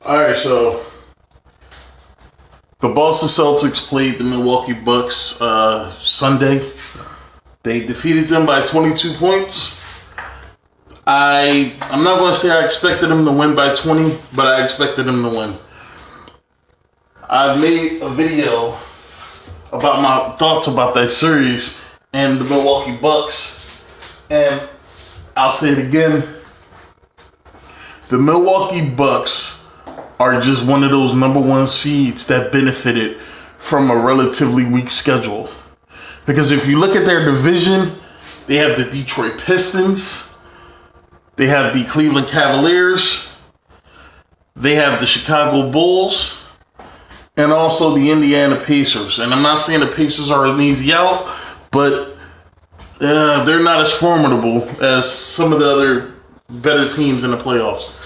All right, so the Boston Celtics played the Milwaukee Bucks Sunday. They defeated them by 22 points. I'm not going to say I expected them to win by 20, but I expected them to win. I've made a video about my thoughts about that series and the Milwaukee Bucks, and I'll say it again. The Milwaukee Bucks are just one of those number one seeds that benefited from a relatively weak schedule. Because if you look at their division, they have the Detroit Pistons, they have the Cleveland Cavaliers, they have the Chicago Bulls, and also the Indiana Pacers. And I'm not saying the Pacers are an easy out, but they're not as formidable as some of the other better teams in the playoffs.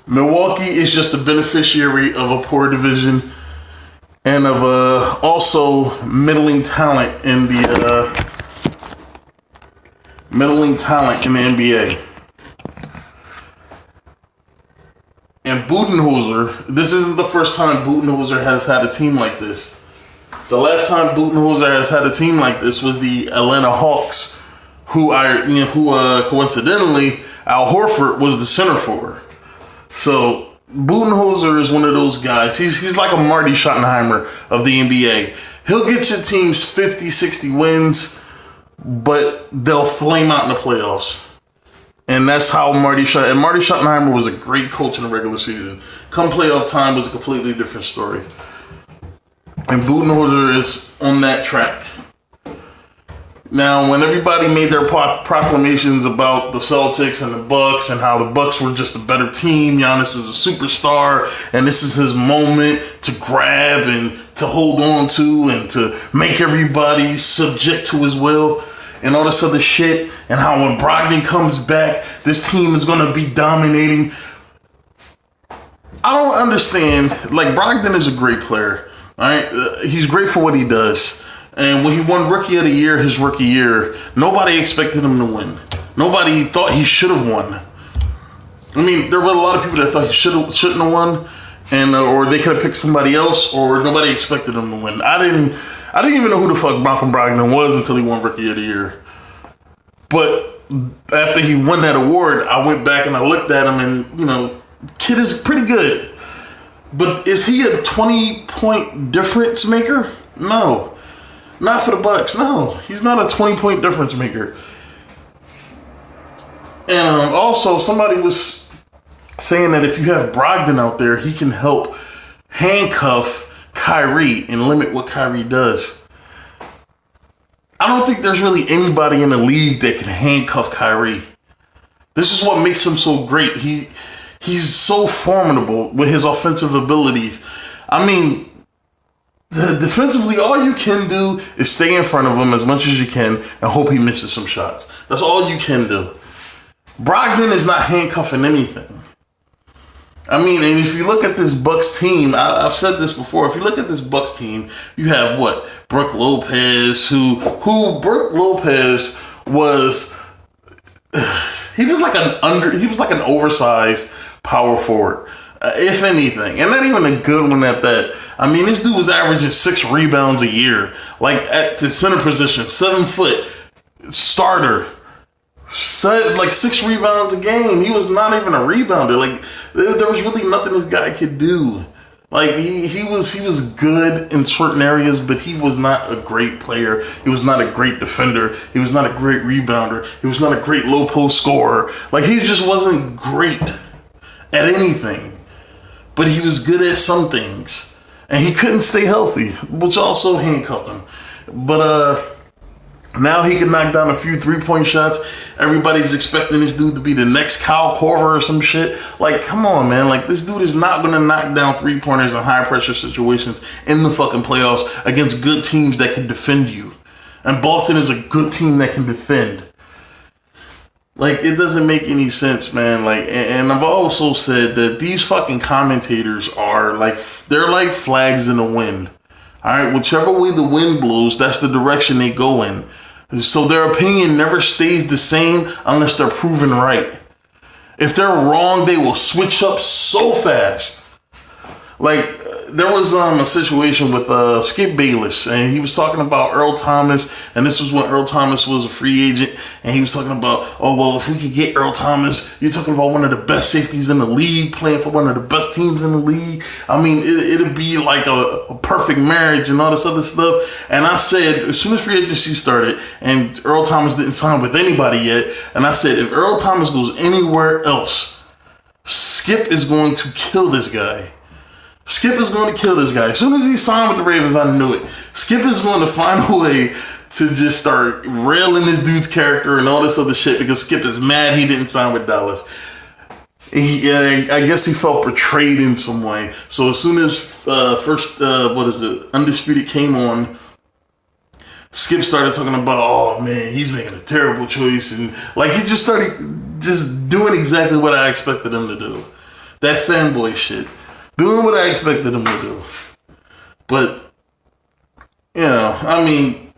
Milwaukee is just a beneficiary of a poor division and of also middling talent in the NBA. And Budenholzer, this isn't the first time Budenholzer has had a team like this. The last time Budenholzer has had a team like this was the Atlanta Hawks, who coincidentally, Al Horford was the center for. So Budenholzer is one of those guys. He's like a Marty Schottenheimer of the NBA. He'll get your teams 50, 60 wins, but they'll flame out in the playoffs. And that's how Marty Schottenheimer was a great coach in the regular season. Come playoff time was a completely different story. And Budenholzer is on that track. Now, when everybody made their proclamations about the Celtics and the Bucks and how the Bucks were just a better team, Giannis is a superstar, and this is his moment to grab and to hold on to and to make everybody subject to his will, and all this other shit, and how when Brogdon comes back, this team is going to be dominating. I don't understand. Like, Brogdon is a great player. All right, he's great for what he does. And when he won Rookie of the Year, his rookie year, nobody expected him to win. Nobody thought he should have won. I mean, there were a lot of people that thought he shouldn't have won, and or they could have picked somebody else, or nobody expected him to win. I didn't even know who the fuck Malcolm Brogdon was until he won Rookie of the Year. But after he won that award, I went back and I looked at him, and kid is pretty good. But is he a 20-point difference maker? No. Not for the Bucks. No, he's not a 20-point difference maker. And also, somebody was saying that if you have Brogdon out there, he can help handcuff Kyrie and limit what Kyrie does. I don't think there's really anybody in the league that can handcuff Kyrie. This is what makes him so great. He's so formidable with his offensive abilities. I mean, defensively, all you can do is stay in front of him as much as you can and hope he misses some shots. That's all you can do. Brogdon is not handcuffing anything. I mean, and if you look at this Bucks team, I've said this before. If you look at this Bucks team, you have what? Brook Lopez, who Brook Lopez was. He was like an oversized power forward. If anything, and not even a good one at that. I mean, this dude was averaging 6 rebounds a year, like at the center position, 7 foot starter, like 6 rebounds a game. He was not even a rebounder. Like there was really nothing this guy could do. Like he was good in certain areas, but he was not a great player. He was not a great defender. He was not a great rebounder. He was not a great low post scorer. Like he just wasn't great at anything. But he was good at some things. And he couldn't stay healthy, which also handcuffed him. But now he can knock down a few 3-point shots. Everybody's expecting this dude to be the next Kyle Korver or some shit. Like, come on, man. Like, this dude is not going to knock down 3-pointers in high-pressure situations in the fucking playoffs against good teams that can defend you. And Boston is a good team that can defend. Like, it doesn't make any sense, man. Like, and I've also said that these fucking commentators are like, they're like flags in the wind. All right, whichever way the wind blows, that's the direction they go in. So their opinion never stays the same unless they're proven right. If they're wrong, they will switch up so fast. Like, there was a situation with Skip Bayless, and he was talking about Earl Thomas, and this was when Earl Thomas was a free agent, and he was talking about, oh, well, if we could get Earl Thomas, you're talking about one of the best safeties in the league, playing for one of the best teams in the league. I mean, it'd be like a perfect marriage and all this other stuff. And I said, as soon as free agency started, and Earl Thomas didn't sign with anybody yet, and I said, if Earl Thomas goes anywhere else, Skip is going to kill this guy. Skip is going to kill this guy. As soon as he signed with the Ravens, I knew it. Skip is going to find a way to just start railing this dude's character and all this other shit because Skip is mad he didn't sign with Dallas. I guess he felt betrayed in some way. So as soon as Undisputed came on, Skip started talking about, oh man, he's making a terrible choice. And like he just started just doing exactly what I expected him to do. That fanboy shit. Doing what I expected him to do. But, you know, I mean,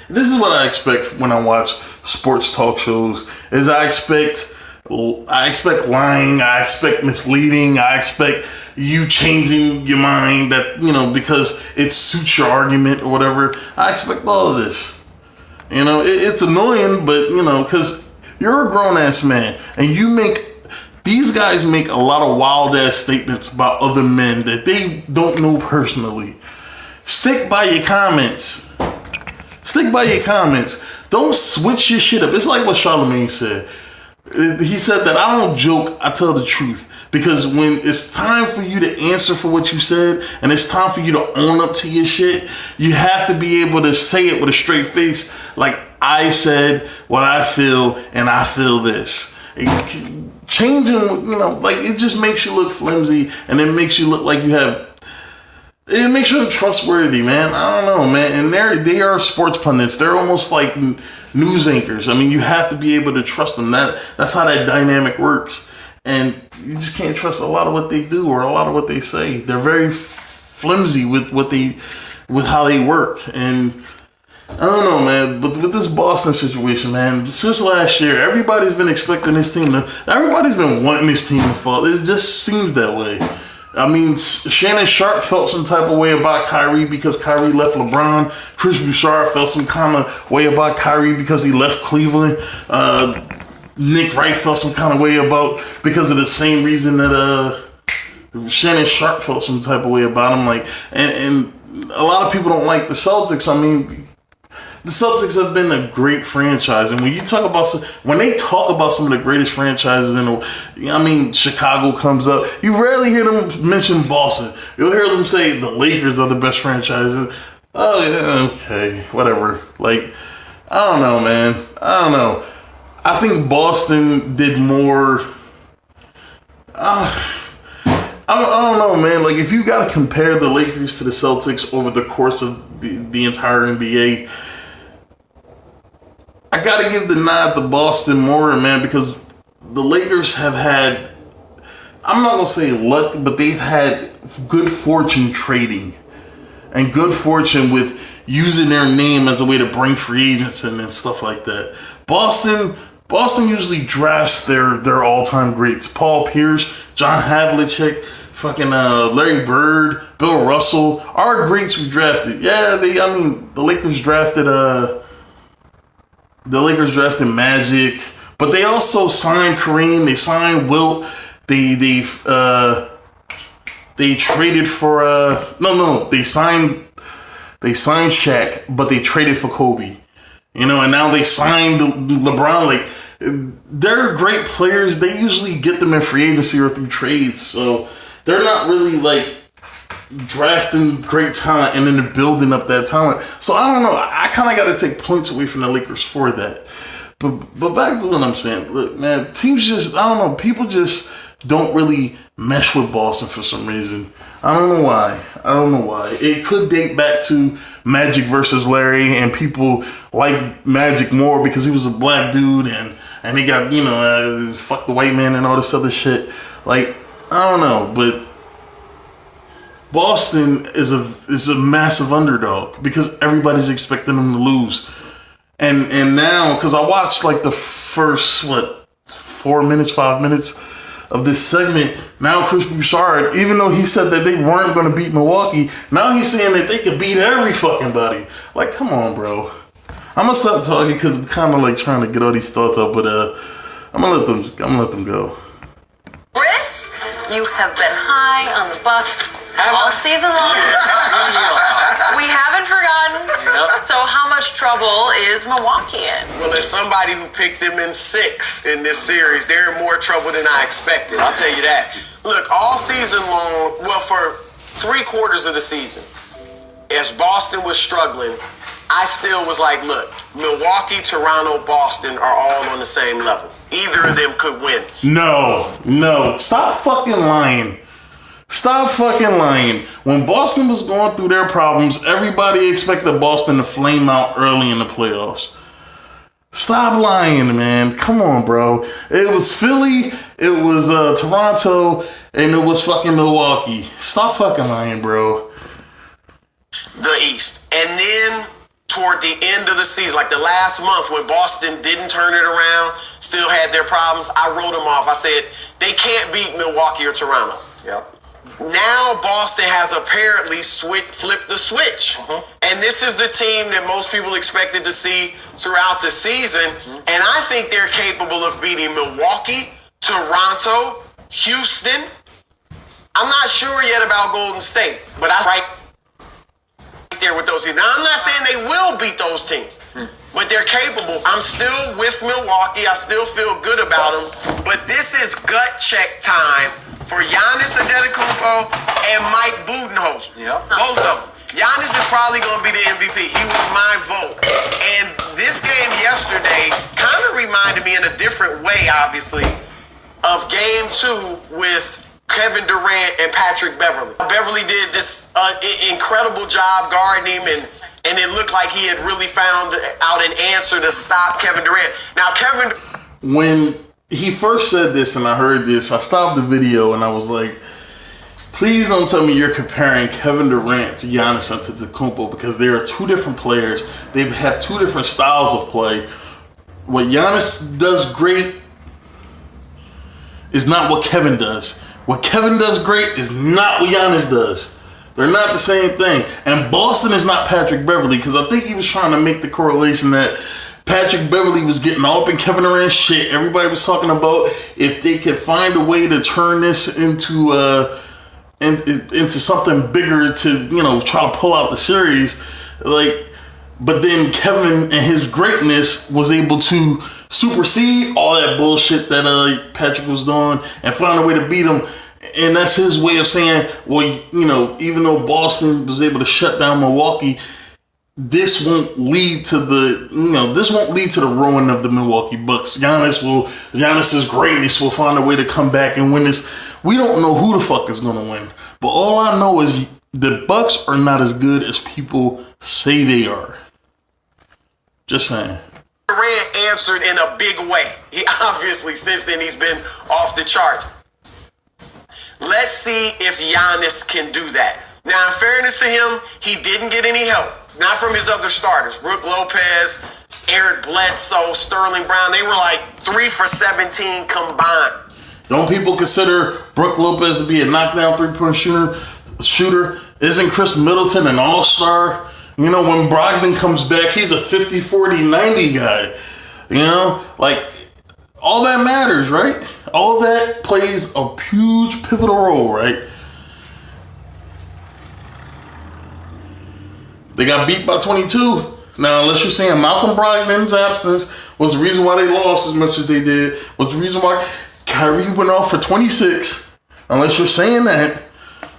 this is what I expect when I watch sports talk shows, is I expect lying, I expect misleading, I expect you changing your mind that, you know, because it suits your argument or whatever. I expect all of this. You know, it's annoying, but, you know, because you're a grown-ass man, and these guys make a lot of wild-ass statements about other men that they don't know personally. Stick by your comments. Stick by your comments. Don't switch your shit up. It's like what Charlamagne said. He said that I don't joke, I tell the truth. Because when it's time for you to answer for what you said, and it's time for you to own up to your shit, you have to be able to say it with a straight face. Like, I said what I feel, and I feel this. Changing, you know, like it just makes you look flimsy, and it makes you look like it makes you untrustworthy, man. I don't know, man. And they are sports pundits. They're almost like news anchors. I mean, you have to be able to trust them. That's how that dynamic works. And you just can't trust a lot of what they do or a lot of what they say. They're very flimsy with how they work. And I don't know, man, but with this Boston situation, man, since last year, everybody's been expecting this team everybody's been wanting this team to fall. It just seems that way. I mean, Shannon Sharp felt some type of way about Kyrie because Kyrie left LeBron. Chris Bouchard felt some kind of way about Kyrie because he left Cleveland. Nick Wright felt some kind of way about because of the same reason that Shannon Sharp felt some type of way about him. Like, and a lot of people don't like the Celtics. I mean, the Celtics have been a great franchise, and when they talk about some of the greatest franchises in the, I mean, Chicago comes up. You rarely hear them mention Boston. You'll hear them say the Lakers are the best franchises. Oh yeah, okay, whatever. Like, I don't know, man. I don't know. I think Boston did more. I don't know, man. Like, if you got to compare the Lakers to the Celtics over the course of the entire NBA, I got to give the nod to Boston more, man, because the Lakers have had, I'm not going to say luck, but they've had good fortune trading and good fortune with using their name as a way to bring free agents in and stuff like that. Boston usually drafts their all-time greats. Paul Pierce, John Havlicek, fucking Larry Bird, Bill Russell, our greats we drafted. Yeah, the Lakers drafted Magic, but they also signed Kareem. They signed Wilt. They traded for they signed Shaq, but they traded for Kobe. You know, and now they signed LeBron. Like, they're great players. They usually get them in free agency or through trades, so they're not really like drafting great talent and then they're building up that talent. So I don't know. I kind of got to take points away from the Lakers for that. But back to what I'm saying. Look, man, teams just, I don't know. People just don't really mesh with Boston for some reason. I don't know why. It could date back to Magic versus Larry, and people like Magic more because he was a black dude and he got, you know, fuck the white man and all this other shit. Like, I don't know, but Boston is a massive underdog because everybody's expecting them to lose. And now, because I watched like the first, 4 minutes, 5 minutes of this segment. Now Chris Broussard, even though he said that they weren't going to beat Milwaukee, now he's saying that they could beat every fucking body. Like, come on, bro. I'm gonna stop talking because I'm kind of like trying to get all these thoughts out, but I'm gonna let them go. Chris, you have been high on the Bucks all season long. We haven't forgotten. Yep. So how much trouble is Milwaukee in? Well, as somebody who picked them in 6 in this series, they're in more trouble than I expected. I'll tell you that. Look, all season long, well, for 3/4 of the season, as Boston was struggling, I still was like, look, Milwaukee, Toronto, Boston are all on the same level. Either of them could win. No. Stop fucking lying. Stop fucking lying. When Boston was going through their problems, everybody expected Boston to flame out early in the playoffs. Stop lying, man. Come on, bro. It was Philly, it was Toronto, and it was fucking Milwaukee. Stop fucking lying, bro. The East. And then toward the end of the season, like the last month when Boston didn't turn it around, still had their problems, I wrote them off. I said, they can't beat Milwaukee or Toronto. Yep. Now Boston has apparently flipped the switch. And this is the team that most people expected to see throughout the season. And I think they're capable of beating Milwaukee, Toronto, Houston. I'm not sure yet about Golden State, but I'm right there with those teams. Now, I'm not saying they will beat those teams, but they're capable. I'm still with Milwaukee. I still feel good about them. But this is gut check time for Giannis Antetokounmpo and Mike Budenholzer. Yep. Both of them. Giannis is probably going to be the MVP. He was my vote. And this game yesterday kind of reminded me in a different way, obviously, of Game 2 with Kevin Durant and Patrick Beverly. Beverly did this incredible job guarding him, and it looked like he had really found out an answer to stop Kevin Durant. Now, When he first said this and I heard this, I stopped the video and I was like, please don't tell me you're comparing Kevin Durant to Giannis Antetokounmpo, because they are two different players. They have two different styles of play. What Giannis does great is not what Kevin does. What Kevin does great is not what Giannis does. They're not the same thing. And Boston is not Patrick Beverly, because I think he was trying to make the correlation that Patrick Beverly was getting all up in Kevin Durant's shit. Everybody was talking about if they could find a way to turn this into something bigger to, try to pull out the series. But then Kevin and his greatness was able to supersede all that bullshit that Patrick was doing and find a way to beat him. And that's his way of saying, well, even though Boston was able to shut down Milwaukee, this won't lead to the ruin of the Milwaukee Bucks. Giannis's greatness will find a way to come back and win this. We don't know who the fuck is going to win. But all I know is the Bucks are not as good as people say they are. Just saying. Durant answered in a big way. He obviously, since then, he's been off the charts. Let's see if Giannis can do that. Now, in fairness to him, he didn't get any help. Not from his other starters. Brook Lopez, Eric Bledsoe, Sterling Brown. They were like 3 for 17 combined. Don't people consider Brook Lopez to be a knockdown three-point shooter? Isn't Chris Middleton an all-star? When Brogdon comes back, he's a 50, 40, 90 guy. All that matters, right? All that plays a huge pivotal role, right? They got beat by 22. Now, unless you're saying Malcolm Brogdon's absence was the reason why they lost as much as they did, was the reason why Kyrie went off for 26. Unless you're saying that,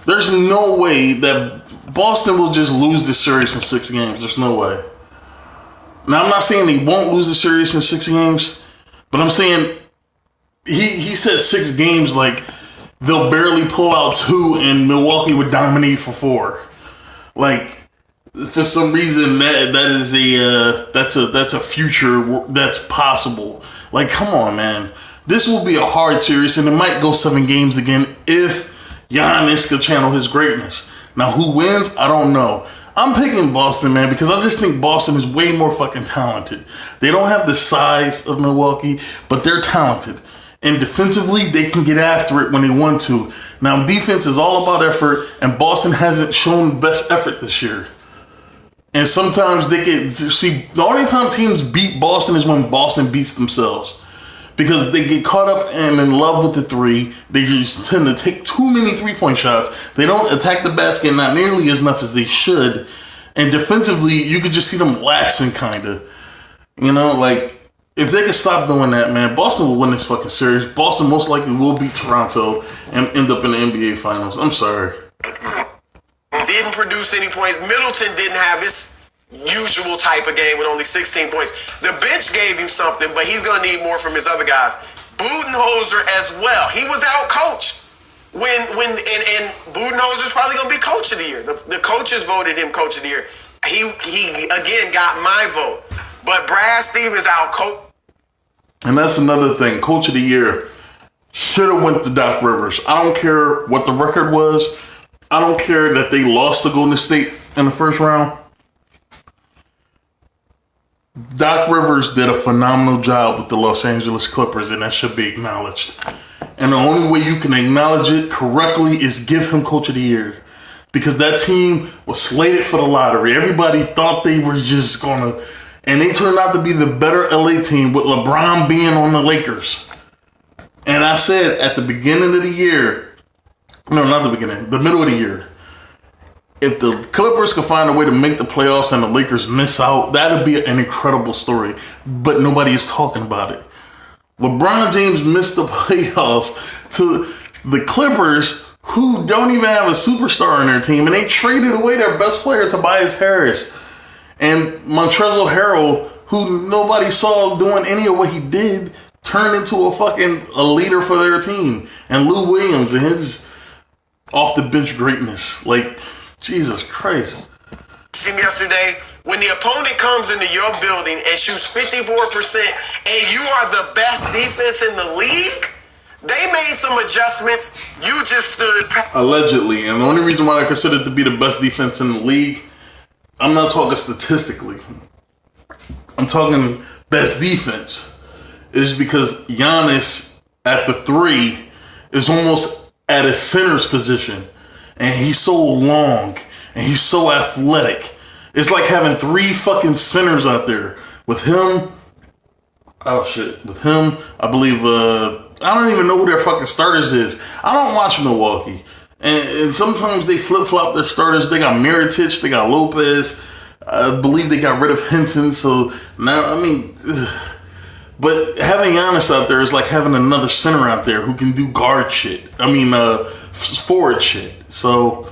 there's no way that Boston will just lose this series in 6 games. There's no way. Now, I'm not saying they won't lose the series in 6 games, but I'm saying he said 6 games like they'll barely pull out 2 and Milwaukee would dominate for 4. For some reason, that's a future that's possible. Come on, man. This will be a hard series, and it might go 7 games again if Giannis could channel his greatness. Now, who wins? I don't know. I'm picking Boston, man, because I just think Boston is way more fucking talented. They don't have the size of Milwaukee, but they're talented. And defensively, they can get after it when they want to. Now, defense is all about effort, and Boston hasn't shown best effort this year. And sometimes they get... See, the only time teams beat Boston is when Boston beats themselves. Because they get caught up and in love with the three. They just tend to take too many three-point shots. They don't attack the basket not nearly as enough as they should. And defensively, you could just see them laxing, kind of. You know, like, if they could stop doing that, man, Boston will win this fucking series. Boston most likely will beat Toronto and end up in the NBA Finals. I'm sorry. Didn't produce any points. Middleton didn't have his usual type of game with only 16 points. The bench gave him something, but he's going to need more from his other guys. Budenholzer as well. He was out-coached. And Budenholzer's probably going to be coach of the year. The coaches voted him coach of the year. He again got my vote. But Brad Stevens out-coached. And that's another thing. Coach of the year should have went to Doc Rivers. I don't care what the record was. I don't care that they lost to Golden State in the first round. Doc Rivers did a phenomenal job with the Los Angeles Clippers, and that should be acknowledged. And the only way you can acknowledge it correctly is give him Coach of the Year. Because that team was slated for the lottery. Everybody thought they were just going to... And they turned out to be the better LA team with LeBron being on the Lakers. And I said at the beginning of the year... No, not the beginning. The middle of the year. If the Clippers could find a way to make the playoffs and the Lakers miss out, that'd be an incredible story. But nobody is talking about it. LeBron James missed the playoffs to the Clippers, who don't even have a superstar on their team, and they traded away their best player, Tobias Harris. And Montrezl Harrell, who nobody saw doing any of what he did, turned into a leader for their team. And Lou Williams and his off-the-bench greatness. Like, Jesus Christ. Yesterday, when the opponent comes into your building and shoots 54% and you are the best defense in the league, they made some adjustments. You just stood... Allegedly. And the only reason why I consider it to be the best defense in the league, I'm not talking statistically. I'm talking best defense. Is because Giannis at the 3 is almost at a center's position. And he's so long. And he's so athletic. It's like having 3 fucking centers out there. With him... Oh, shit. With him, I believe... I don't even know who their fucking starters is. I don't watch Milwaukee. And sometimes they flip-flop their starters. They got Mirotic. They got Lopez. I believe they got rid of Henson. So now, I mean... But having Giannis out there is like having another center out there who can do guard shit. I mean, forward shit. So,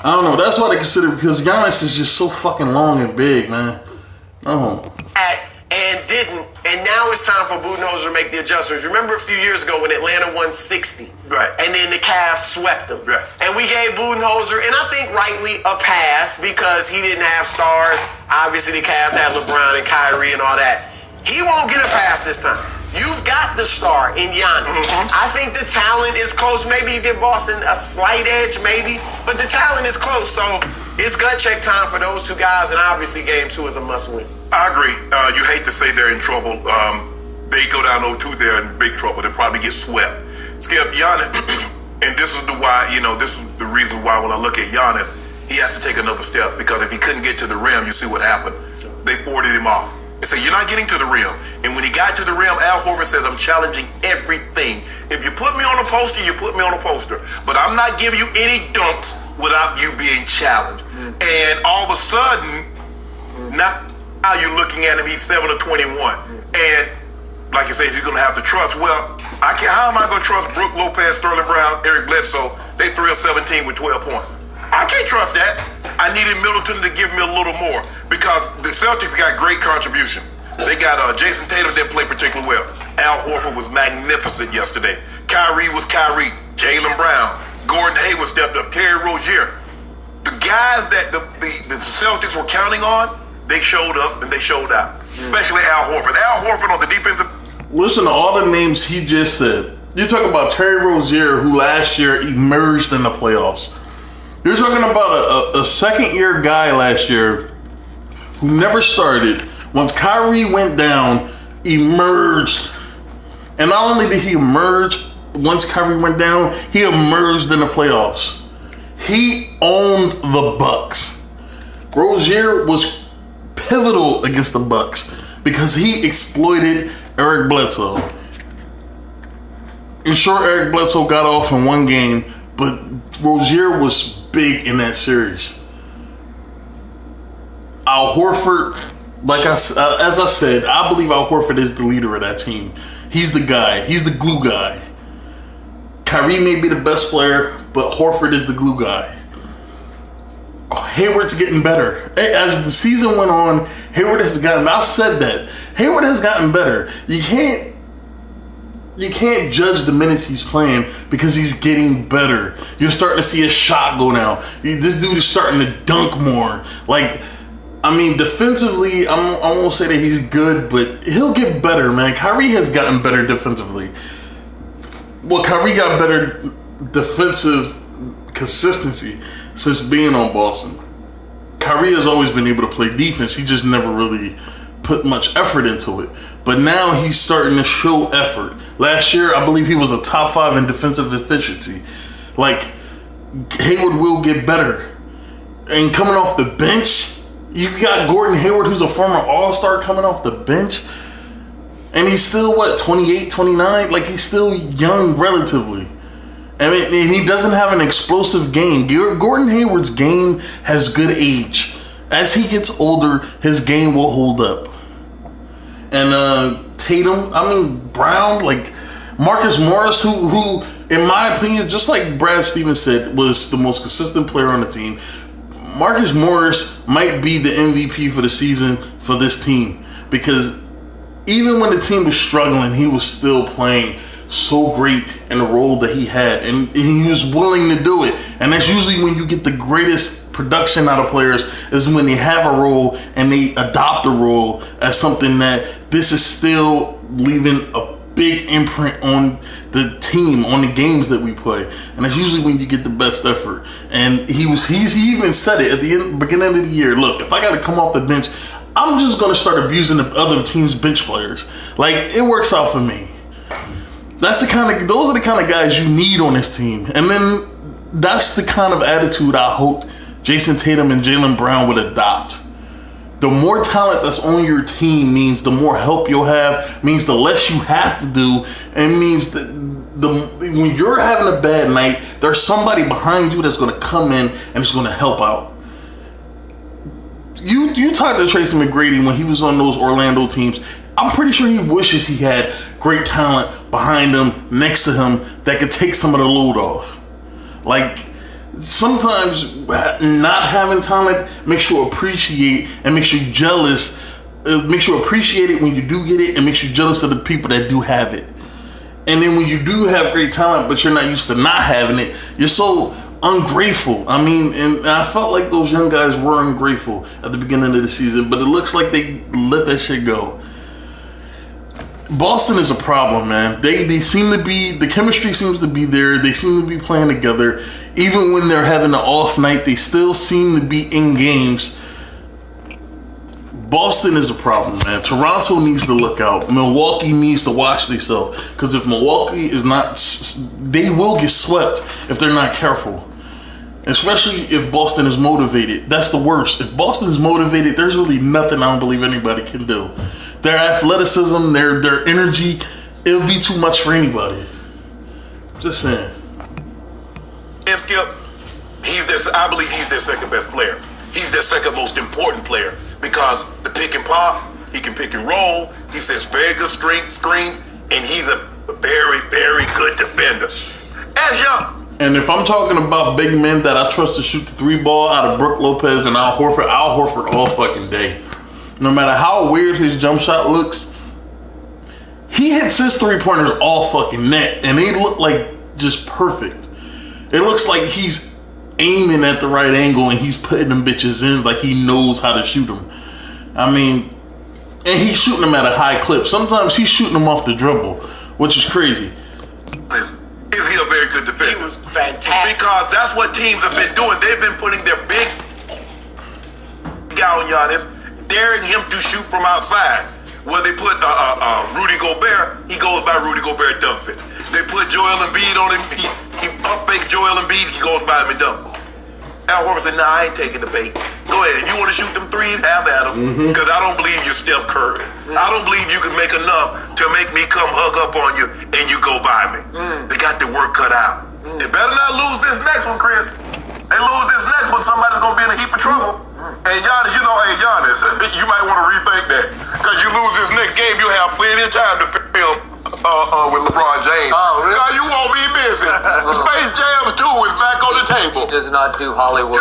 I don't know. That's what I consider, because Giannis is just so fucking long and big, man. No. And didn't. And now it's time for Budenholzer to make the adjustments. Remember a few years ago when Atlanta won 60? Right. And then the Cavs swept them. Right. And we gave Budenholzer, and I think rightly, a pass because he didn't have stars. Obviously, the Cavs had LeBron and Kyrie and all that. He won't get a pass this time. You've got the star in Giannis. Mm-hmm. I think the talent is close. Maybe you give Boston a slight edge, maybe. But the talent is close. So it's gut check time for those two guys. And obviously, Game 2 is a must-win. I agree. You hate to say they're in trouble. They go down 0-2, they're in big trouble. They probably get swept. Skip, Giannis, and this is this is the reason why when I look at Giannis, he has to take another step. Because if he couldn't get to the rim, you see what happened. They forwarded him off. They said, you're not getting to the rim. And when he got to the rim, Al Horford says, I'm challenging everything. If you put me on a poster, you put me on a poster. But I'm not giving you any dunks without you being challenged. And all of a sudden, now you're looking at him, he's 7 of 21. And like you say, he's going to have to trust. Well, how am I going to trust Brook Lopez, Sterling Brown, Eric Bledsoe? They 3 of 17 with 12 points. I can't trust that. I needed Middleton to give me a little more because the Celtics got great contribution. They got Jason Tatum that played particularly well. Al Horford was magnificent yesterday. Kyrie was Kyrie. Jaylen Brown. Gordon Hayward stepped up. Terry Rozier. The guys that the Celtics were counting on, they showed up and they showed out. Especially Al Horford. Al Horford on the defensive... Listen to all the names he just said. You talk about Terry Rozier, who last year emerged in the playoffs. You're talking about a second-year guy last year who never started. Once Kyrie went down, emerged And not only did he emerge once Kyrie went down, he emerged in the playoffs. He owned the Bucks. Rozier was pivotal against the Bucks because he exploited Eric Bledsoe. And sure, Eric Bledsoe got off in one game, but Rozier was big in that series. Al Horford, as I said, I believe Al Horford is the leader of that team. He's the guy. He's the glue guy. Kyrie may be the best player, but Horford is the glue guy. Hayward's getting better. As the season went on, Hayward has gotten, I've said that. Hayward has gotten better. You can't judge the minutes he's playing because he's getting better. You're starting to see his shot go down. This dude is starting to dunk more. Defensively, I won't say that he's good, but he'll get better, man. Kyrie has gotten better defensively. Well, Kyrie got better defensive consistency since being on Boston. Kyrie has always been able to play defense. He just never really put much effort into it. But now he's starting to show effort. Last year, I believe he was a top 5 in defensive efficiency. Hayward will get better. And coming off the bench, you've got Gordon Hayward, who's a former All-Star, coming off the bench. And he's still, 28, 29? He's still young relatively. And he doesn't have an explosive game. Gordon Hayward's game has good age. As he gets older, his game will hold up. And Tatum, Brown, Marcus Morris, who, in my opinion, just like Brad Stevens said, was the most consistent player on the team. Marcus Morris might be the MVP for the season for this team. Because even when the team was struggling, he was still playing so great in the role that he had, and he was willing to do it. And that's usually when you get the greatest production out of players, is when they have a role and they adopt the role as something that this is still leaving a big imprint on the team, on the games that we play. And that's usually when you get the best effort. And he even said it at the beginning of the year. Look, if I got to come off the bench, I'm just going to start abusing the other team's bench players. It works out for me. Those are the kind of guys you need on this team. And then that's the kind of attitude I hoped Jason Tatum and Jaylen Brown would adopt. The more talent that's on your team means the more help you'll have, means the less you have to do, and means that when you're having a bad night, there's somebody behind you that's going to come in and is going to help out. You talked to Tracy McGrady when he was on those Orlando teams. I'm pretty sure he wishes he had great talent behind him, next to him, that could take some of the load off. Sometimes not having talent makes you appreciate and makes you jealous. It makes you appreciate it when you do get it, and makes you jealous of the people that do have it. And then when you do have great talent, but you're not used to not having it, you're so ungrateful. And I felt like those young guys were ungrateful at the beginning of the season, but it looks like they let that shit go. Boston is a problem, man. They seem to be, the chemistry seems to be there. They seem to be playing together. Even when they're having an off night, they still seem to be in games. Boston is a problem, man. Toronto needs to look out. Milwaukee needs to watch themselves. Because if Milwaukee is not, they will get swept if they're not careful. Especially if Boston is motivated. That's the worst. If Boston is motivated, there's really nothing I don't believe anybody can do. Their athleticism, their energy, it'll be too much for anybody. Just saying. And Skip, I believe he's their second best player. He's their second most important player because the pick and pop, he can pick and roll. He sets very good screens, and he's a very, very good defender. As young. And if I'm talking about big men that I trust to shoot the 3-ball out of Brook Lopez and Al Horford all fucking day. No matter how weird his jump shot looks, he hits his 3-pointers all fucking net, and they look like just perfect. It looks like he's aiming at the right angle and he's putting them bitches in like he knows how to shoot them. And he's shooting them at a high clip. Sometimes he's shooting them off the dribble, which is crazy. Is he a very good defender? He was fantastic. Because that's what teams have been doing. They've been putting their big guy on Giannis, daring him to shoot from outside. Where they put Rudy Gobert, he goes by Rudy Gobert, dunks it. They put Joel Embiid on him, he up-fakes Joel Embiid, he goes by him and dunks. Al Horford said, nah, I ain't taking the bait. Go ahead. If you want to shoot them threes, have at them. Because I don't believe you're Steph Curry. I don't believe you can make enough to make me come hug up on you and you go by me. They got their work cut out. They better not lose this next one, Chris. They lose this next one, somebody's going to be in a heap of trouble. And Giannis, Giannis, you might want to rethink that. Because you lose this next game, you have plenty of time to film with LeBron James. Oh, really? God, you won't be busy. Space Jam 2 is back on the table. He does not do Hollywood.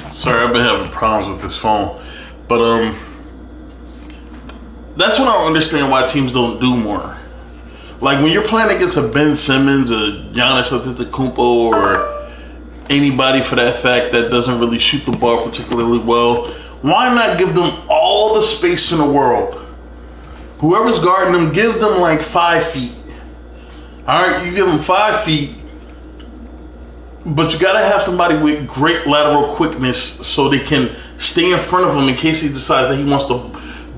Sorry, I've been having problems with this phone. But that's when I don't understand why teams don't do more. Like when you're playing against a Ben Simmons, a Giannis Antetokounmpo, or anybody for that fact that doesn't really shoot the ball particularly well, why not give them all the space in the world? Whoever's guarding them, give them like 5 feet. Alright, you give them 5 feet, but you gotta have somebody with great lateral quickness so they can stay in front of him in case he decides that he wants to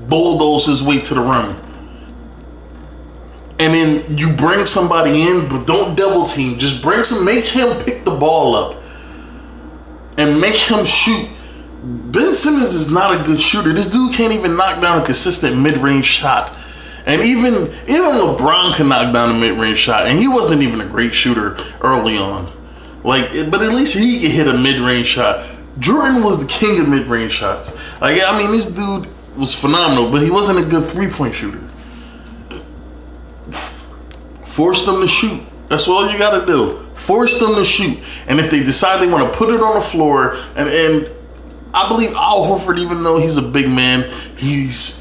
bulldoze his way to the rim. And then you bring somebody in, but don't double team. Just make him pick the ball up and make him shoot. Ben Simmons is not a good shooter. This dude can't even knock down a consistent mid-range shot. And even LeBron can knock down a mid-range shot, and he wasn't even a great shooter early on. But at least he could hit a mid-range shot. Jordan was the king of mid-range shots. This dude was phenomenal, but he wasn't a good three-point shooter. Force them to shoot. That's all you gotta do. Force them to shoot. And if they decide they want to put it on the floor, and I believe Al Horford, even though he's a big man, he's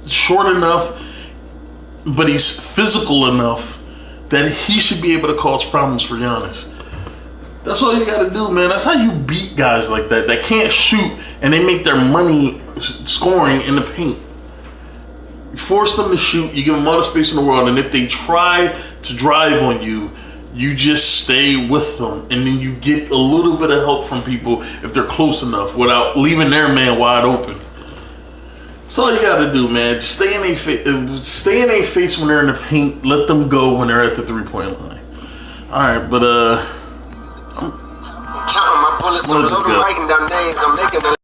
short enough, but he's physical enough that he should be able to cause problems for Giannis. That's all you gotta do, man. That's how you beat guys like that can't shoot and they make their money scoring in the paint. You force them to shoot, you give them all the space in the world, and if they try to drive on you, you just stay with them, and then you get a little bit of help from people if they're close enough without leaving their man wide open. That's all you gotta do, man. Just stay in their face when they're in the paint. Let them go when they're at the 3-point line. All right, but counting my bullets, I'm writing down names. I'm making